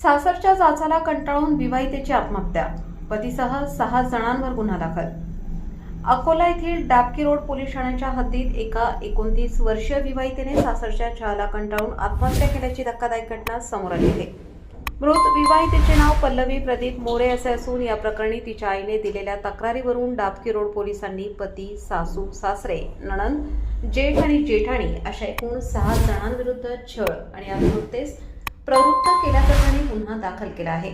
सासरच्या जाचाला कंटाळून विवाहितेची आत्महत्या, पतीसह 6 जणांवर गुन्हा दाखल. अकोला येथील डाबकी रोड पोलीस ठाण्याच्या हद्दीत एका 29 वर्षीय विवाहितेने सासरच्या छळाला कंटाळून आत्महत्या केल्याची धक्कादायक घटना समोर आली आहे. मृत विवाहितेचे नाव पल्लवी प्रदीप मोरे असे असून या प्रकरणी तिच्या आईने दिलेल्या तक्रारीवरून डाबकी रोड पोलिसांनी पती, सासू, सासरे, नणंद, जेठ आणि जेठाणी अशा एकूण 6 जणांविरुद्ध छळ आणि आत्महत्येस प्रवृत्त केल्याप्रकरणी गुन्हा दाखल केला आहे.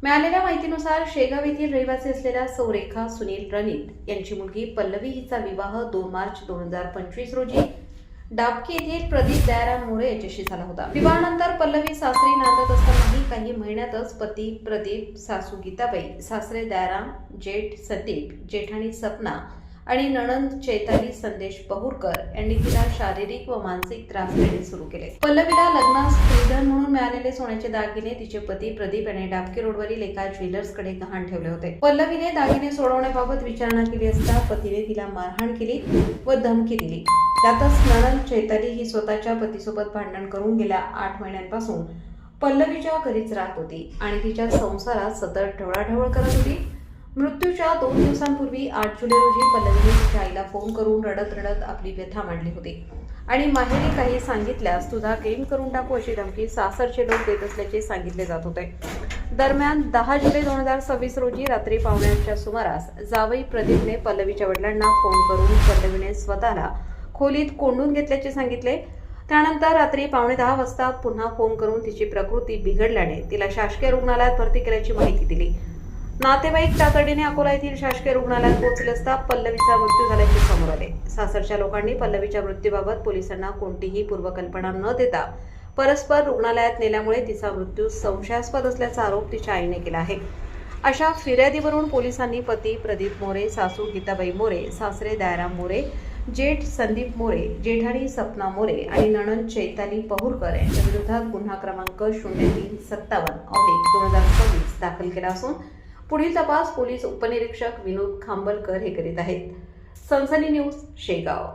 मिळालेल्या माहितीनुसार शेगाव येथील रहिवासी असलेल्या सौरेखा सुनील रणित यांची मुलगी पल्लवी हिचा विवाह 2 मार्च 2025 रोजी डाबकी येथील प्रदीप दयाराम मोरे याच्याशी झाला होता. विवाहानंतर पल्लवी सासरी नांदत असतानाही काही महिन्यातच पती प्रदीप, सासू गीताबाई, सासरे दयाराम, जेठ संदीप, जेठाणी सपना आणि नणंद चैताली संदेश पहुरकर यांनी तिला शारीरिक व मानसिक त्रास देणे सुरू केले. पल्लवीला लग्नास स्त्रीधन म्हणून मिळालेले सोन्याचे दागिने तिचे पती प्रदीप यांनी डाबकी रोडवरील एका ज्वेलर्सकडे गहाण ठेवले होते. पल्लवीने दागिने सोडवण्याबाबत विचारणा केली असता पतीने तिला मारहाण केली व धमकी दिली. त्यातच नणंद चैताली ही स्वतःच्या पतीसोबत भांडण करून गेल्या 8 महिन्यांपासून पल्लवीच्या घरीच राहत होती आणि तिच्या संसारात सतत ढवळाढवळ करत होती. मृत्यूच्या 2 दिवसांपूर्वी 8 जुलै रोजी पल्लवीने तिच्या आईला फोन करून रडत रडत आपली व्यथा मांडली होती आणि माहेरी काही सांगितल्यास तुझा क्लीन करून टाकू अशी धमकी सासरचे लोक देत असल्याचे सांगितले जात होते. दरम्यान 10 जुलै 2026 रोजी रात्री 9:15च्या सुमारास जावई प्रदीपने पल्लवीच्या वडिलांना फोन करून पल्लवीने स्वतःला खोलीत कोंडून घेतल्याचे सांगितले. त्यानंतर रात्री 9:15 वाजता पुन्हा फोन करून तिची प्रकृती बिघडल्याने तिला शासकीय रुग्णालयात भरती केल्याची माहिती दिली. नातेवाईक तातडीने अकोला येथील शासकीय रुग्णालयात पोहोचले असता पल्लवीचा मृत्यू झाल्याचे समोर आले. सासरच्या लोकांनी पल्लवीच्या मृत्यूबाबत पोलिसांना कोणतीही पूर्वकल्पना न देता परस्पर रुग्णालयात नेल्यामुळे तिचा मृत्यू संशयास्पद असल्याचा आरोप तिच्या आईने केला आहे. अशा फिर्यादीवरून पोलिसांनी पती प्रदीप मोरे, सासू गीताबाई मोरे, सासरे दयाराम मोरे, जेठ संदीप मोरे, जेठाणी सपना मोरे आणि नणंद चैताली पहुरकर यांच्या विरोधात गुन्हा क्रमांक 0357/2026 दाखल केला असून पुढील तपास पोलीस उपनिरीक्षक विनोद खांबलकर हे करीत आहेत. सनसनी न्यूज, शेगाव.